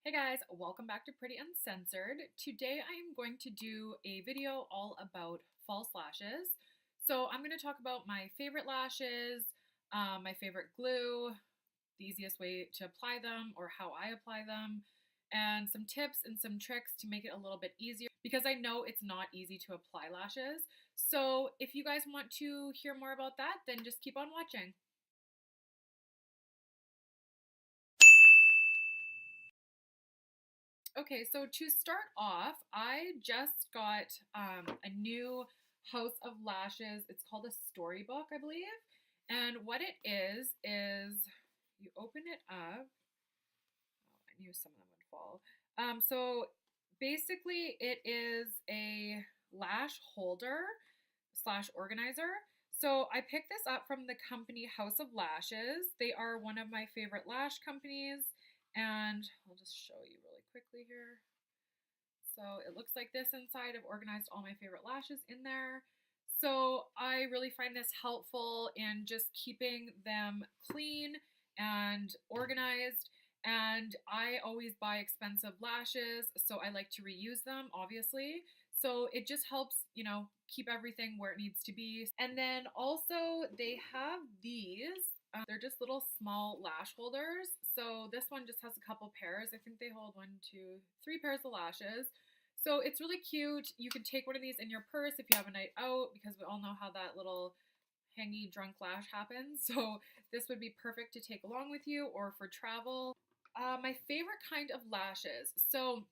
Hey guys, welcome back to Pretty Uncensored. Today I am going to do a video all about false lashes. So I'm going to talk about my favorite lashes, my favorite glue, the easiest way to apply them or how I apply them, and some tips and some tricks to make it a little bit easier because I know it's not easy to apply lashes. So if you guys want to hear more about that, then just keep on watching. Okay, so to start off, I just got a new house of lashes. It's called a storybook, I believe. And what it is you open it up. Oh, I knew some of them would fall. So basically, it is a lash holder slash organizer. So I picked this up from the company House of Lashes. They are one of my favorite lash companies. And I'll just show you really quickly here. So it looks like this inside. I've organized all my favorite lashes in there. So I really find this helpful in just keeping them clean and organized. And I always buy expensive lashes, so I like to reuse them, obviously. So it just helps, keep everything where it needs to be. And then also they have these. They're just little small lash holders. So this one just has a couple pairs. I think they hold 3 pairs of lashes. So it's really cute. You can take one of these in your purse if you have a night out because we all know how that little hangy drunk lash happens. So this would be perfect to take along with you or for travel. My favorite kind of lashes. So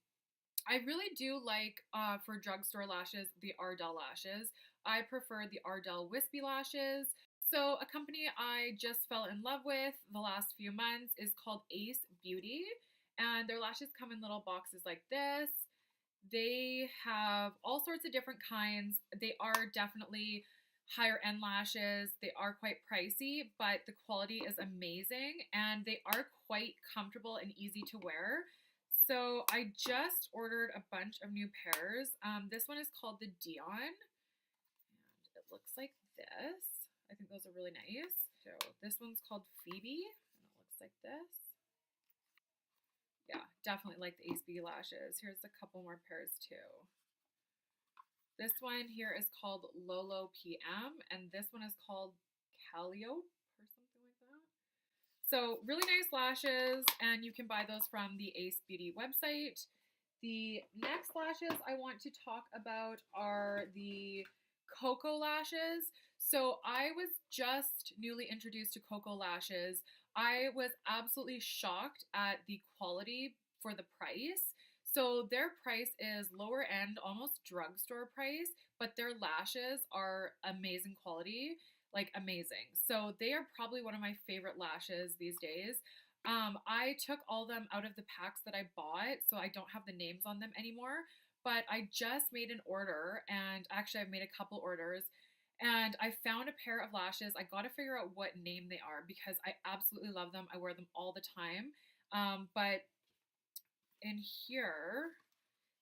I really do like, for drugstore lashes, the Aredell lashes. I prefer the Aredell Whispy lashes. So a company I just fell in love with the last few months is called Ace Beauty. And their lashes come in little boxes like this. They have all sorts of different kinds. They are definitely higher end lashes. They are quite pricey, but the quality is amazing and they are quite comfortable and easy to wear. So I just ordered a bunch of new pairs. This one is called the Dion and it looks like this. I think those are really nice. So this one's called Phoebe and it looks like this. Yeah, definitely like the Ace Beauty lashes. Here's a couple more pairs too. This one here is called Lolo PM, and this one is called Calliope or something like that. So really nice lashes, and you can buy those from the Ace Beauty website. The next lashes I want to talk about are the KoKo Lashes. So I was just newly introduced to KoKo Lashes. I was absolutely shocked at the quality for the price. So their price is lower end, almost drugstore price, but their lashes are amazing quality, like amazing. So they are probably one of my favorite lashes these days. I took all them out of the packs that I bought, so I don't have the names on them anymore. But I just made an order, and actually, I've made a couple orders, and I found a pair of lashes. I got to figure out what name they are because I absolutely love them. I wear them all the time. But in here,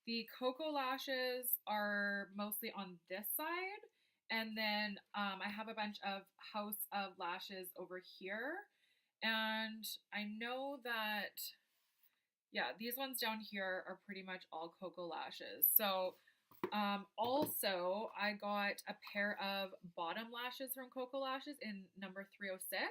the KoKo lashes are mostly on this side, and then I have a bunch of House of Lashes over here. And I know that, yeah, these ones down here are pretty much all KoKo Lashes. So also, I got a pair of bottom lashes from KoKo Lashes in number 306.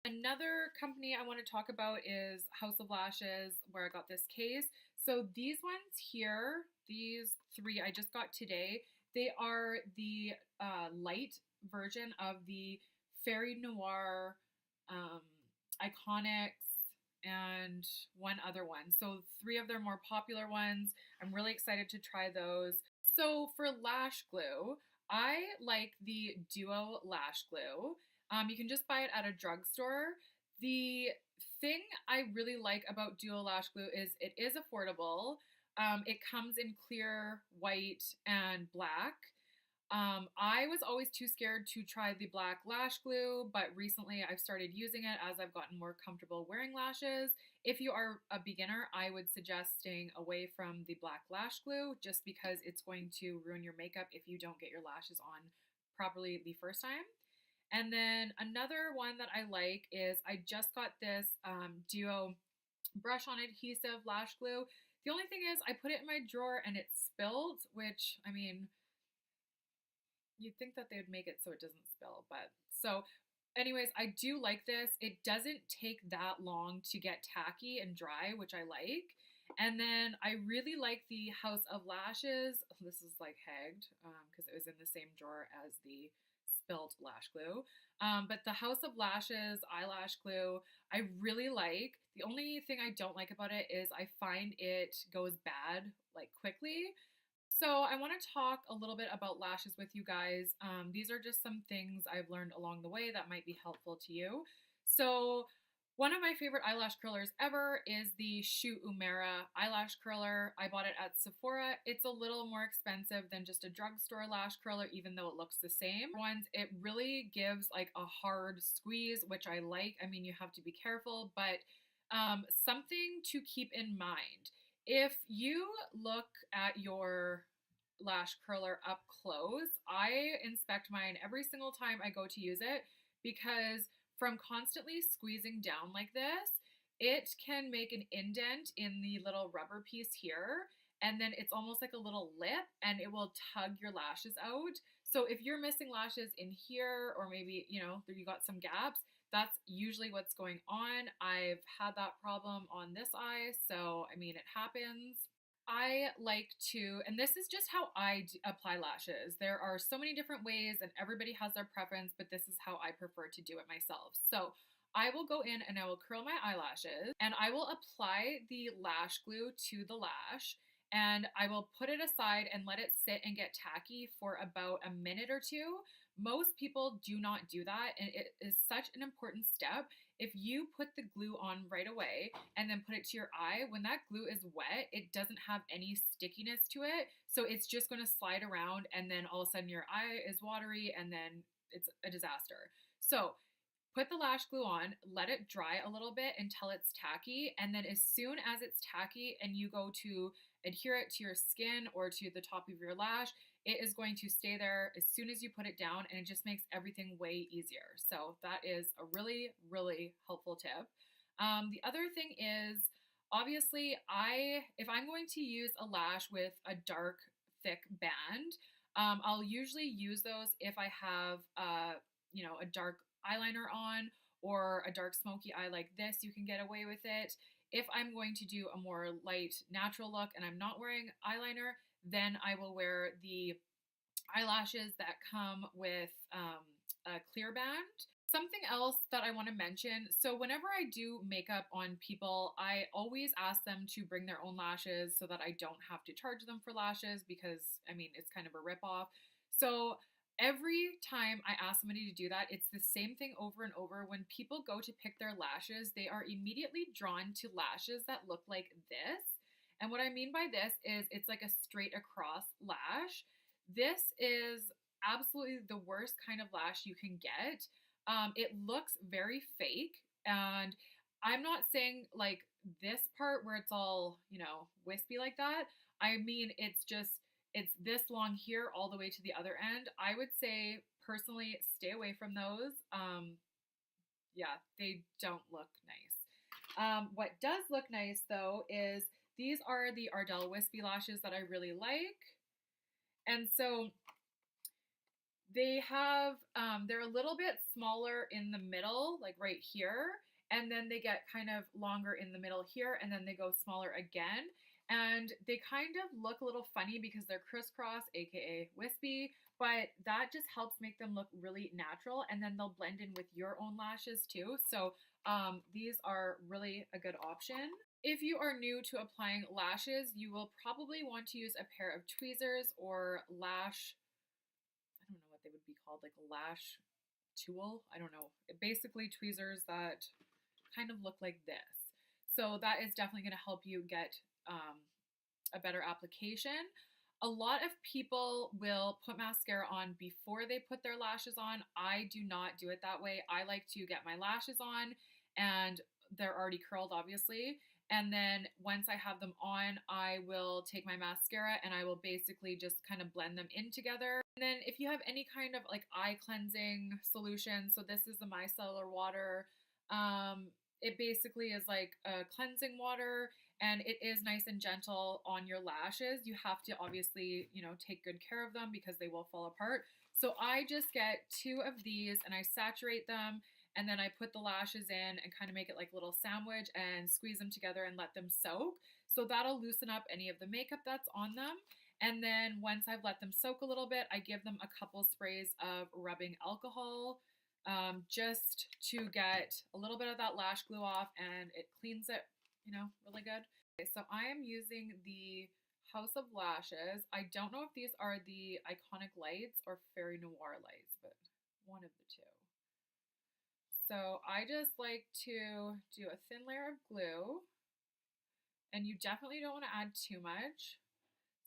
Another company I want to talk about is House of Lashes, where I got this case. So these ones here, these three I just got today, they are the light version of the Fairy Noir, um, Iconics, and one other one. So three of their more popular ones. I'm really excited to try those. So for lash glue, I like the Duo Lash Glue. You can just buy it at a drugstore. The thing I really like about Duo Lash Glue is it is affordable. It comes in clear, white, and black. I was always too scared to try the black lash glue, but recently I've started using it as I've gotten more comfortable wearing lashes. If you are a beginner, I would suggest staying away from the black lash glue just because it's going to ruin your makeup if you don't get your lashes on properly the first time. And then another one that I like is I just got this Duo brush on adhesive lash glue. The only thing is I put it in my drawer and it spilled, which, I mean, you'd think that they would make it so it doesn't spill, but so anyways, I do like this. It doesn't take that long to get tacky and dry, which I like. And then I really like the House of Lashes. This is like hagged because it was in the same drawer as the spilt lash glue. But the House of Lashes eyelash glue, I really like. The only thing I don't like about it is I find it goes bad like quickly. So I want to talk a little bit about lashes with you guys. These are just some things I've learned along the way that might be helpful to you. So one of my favorite eyelash curlers ever is the Shu Uemura eyelash curler. I bought it at Sephora. It's a little more expensive than just a drugstore lash curler, even though it looks the same. Ones, it really gives like a hard squeeze, which I like. I mean, you have to be careful, but something to keep in mind. If you look at your lash curler up close, I inspect mine every single time I go to use it because from constantly squeezing down like this, it can make an indent in the little rubber piece here. And then it's almost like a little lip and it will tug your lashes out. So if you're missing lashes in here, or maybe, you know, you got some gaps, that's usually what's going on. I've had that problem on this eye, so I mean, it happens. I like to, and this is just how I apply lashes. There are so many different ways, and everybody has their preference, but this is how I prefer to do it myself. So I will go in and I will curl my eyelashes, and I will apply the lash glue to the lash, and I will put it aside and let it sit and get tacky for about a minute or two. Most people do not do that, and it is such an important step. If you put the glue on right away and then put it to your eye, when that glue is wet, it doesn't have any stickiness to it. So it's just going to slide around, and then all of a sudden your eye is watery, and then it's a disaster. So put the lash glue on, let it dry a little bit until it's tacky, and then as soon as it's tacky and you go to adhere it to your skin or to the top of your lash, it is going to stay there as soon as you put it down, and it just makes everything way easier. So that is a really, really helpful tip. The other thing is, obviously, if I'm going to use a lash with a dark, thick band, I'll usually use those if I have, a dark eyeliner on or a dark smoky eye like this. You can get away with it. If I'm going to do a more light, natural look and I'm not wearing eyeliner, then I will wear the eyelashes that come with a clear band. Something else that I want to mention, so whenever I do makeup on people, I always ask them to bring their own lashes so that I don't have to charge them for lashes because, I mean, it's kind of a ripoff. So every time I ask somebody to do that, it's the same thing over and over. When people go to pick their lashes, they are immediately drawn to lashes that look like this. And what I mean by this is it's like a straight across lash. This is absolutely the worst kind of lash you can get. It looks very fake, and I'm not saying like this part where it's all, wispy like that. I mean, it's this long here all the way to the other end. I would say personally stay away from those. Yeah, they don't look nice. What does look nice though is these are the Aredell Whispy lashes that I really like. And so they're a little bit smaller in the middle, like right here, and then they get kind of longer in the middle here, and then they go smaller again. And they kind of look a little funny because they're crisscross, aka wispy, but that just helps make them look really natural, and then they'll blend in with your own lashes too. So these are really a good option. If you are new to applying lashes, you will probably want to use a pair of tweezers or lash, I don't know what they would be called, like a lash tool. I don't know. Basically tweezers that kind of look like this. So that is definitely going to help you get a better application. A lot of people will put mascara on before they put their lashes on. I do not do it that way. I like to get my lashes on and they're already curled, obviously. And then once I have them on, I will take my mascara and I will basically just kind of blend them in together. And then if you have any kind of like eye cleansing solution, so this is the micellar water. it basically is like a cleansing water, and it is nice and gentle on your lashes. You have to obviously, you know, take good care of them because they will fall apart. So I just get 2 of these and I saturate them, and then I put the lashes in and kind of make it like a little sandwich and squeeze them together and let them soak. So that'll loosen up any of the makeup that's on them. And then once I've let them soak a little bit, I give them a couple sprays of rubbing alcohol, just to get a little bit of that lash glue off, and it cleans it, you know, really good. Okay, so I am using the House of Lashes. I don't know if these are the Iconic Lights or Fairy Noir Lights, but one of the two. So I just like to do a thin layer of glue, and you definitely don't want to add too much.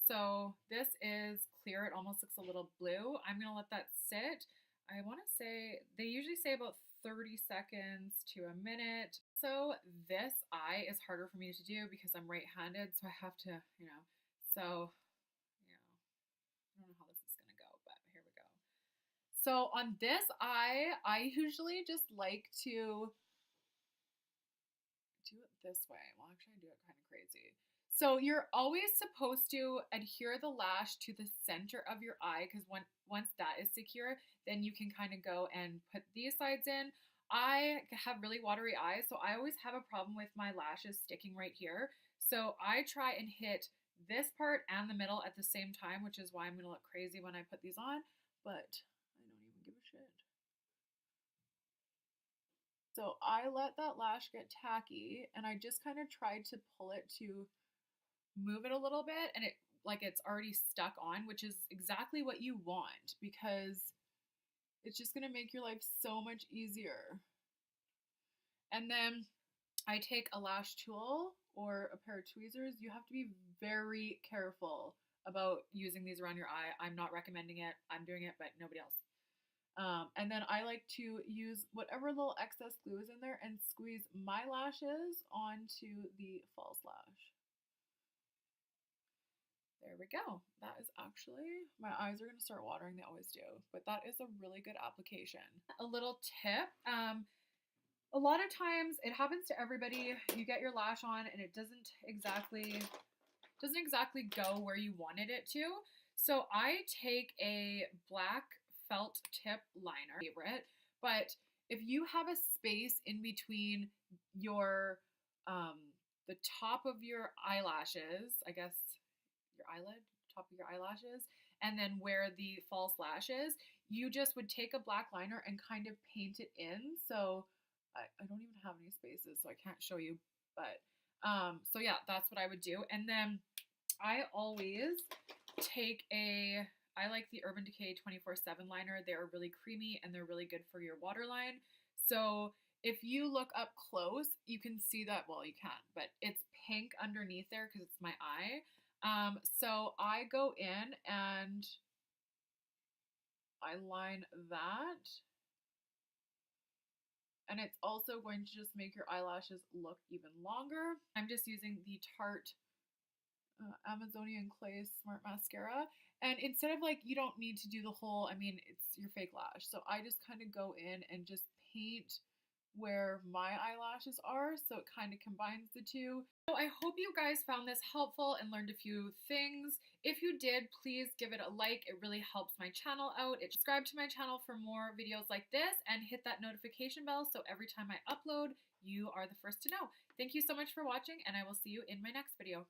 So this is clear. It almost looks a little blue. I'm going to let that sit. I want to say, they usually say about 30 seconds to a minute. So this eye is harder for me to do because I'm right-handed, so I have to, you know, so, you know, I don't know how this is going to go, but here we go. So on this eye, I usually just like to do it this way. Well, actually, I do it kind of crazy. So you're always supposed to adhere the lash to the center of your eye, because once that is secure, then you can kind of go and put these sides in. I have really watery eyes, so I always have a problem with my lashes sticking right here. So I try and hit this part and the middle at the same time, which is why I'm going to look crazy when I put these on, but I don't even give a shit. So I let that lash get tacky, and I just kind of tried to pull it to move it a little bit, and it like it's already stuck on, which is exactly what you want because it's just going to make your life so much easier. And then I take a lash tool or a pair of tweezers. You have to be very careful about using these around your eye. I'm not recommending it. I'm doing it, but nobody else. And then I like to use whatever little excess glue is in there and squeeze my lashes onto the false lash. There we go. That is actually, my eyes are going to start watering. They always do, but that is a really good application. A little tip. A lot of times it happens to everybody. You get your lash on and it doesn't exactly go where you wanted it to. So I take a black felt tip liner, favorite, but if you have a space in between your the top of your eyelashes, I guess your eyelid, top of your eyelashes, and then where the false lash is, you just would take a black liner and kind of paint it in. So I don't even have any spaces, so I can't show you, but so yeah, that's what I would do. And then I always take I like the Urban Decay 24/7 liner. They're really creamy and they're really good for your waterline. So if you look up close, you can see that, well, you can't, but it's pink underneath there because it's my eye. So I go in and I line that. And it's also going to just make your eyelashes look even longer. I'm just using the Tarte Amazonian Clay Smart Mascara. And instead of like, you don't need to do the whole, I mean, it's your fake lash. So I just kind of go in and just paint where my eyelashes are, so it kind of combines the two. So I hope you guys found this helpful and learned a few things. If you did, please give it a like. It really helps my channel out. Subscribe to my channel for more videos like this and hit that notification bell so every time I upload, you are the first to know. Thank you so much for watching, and I will see you in my next video.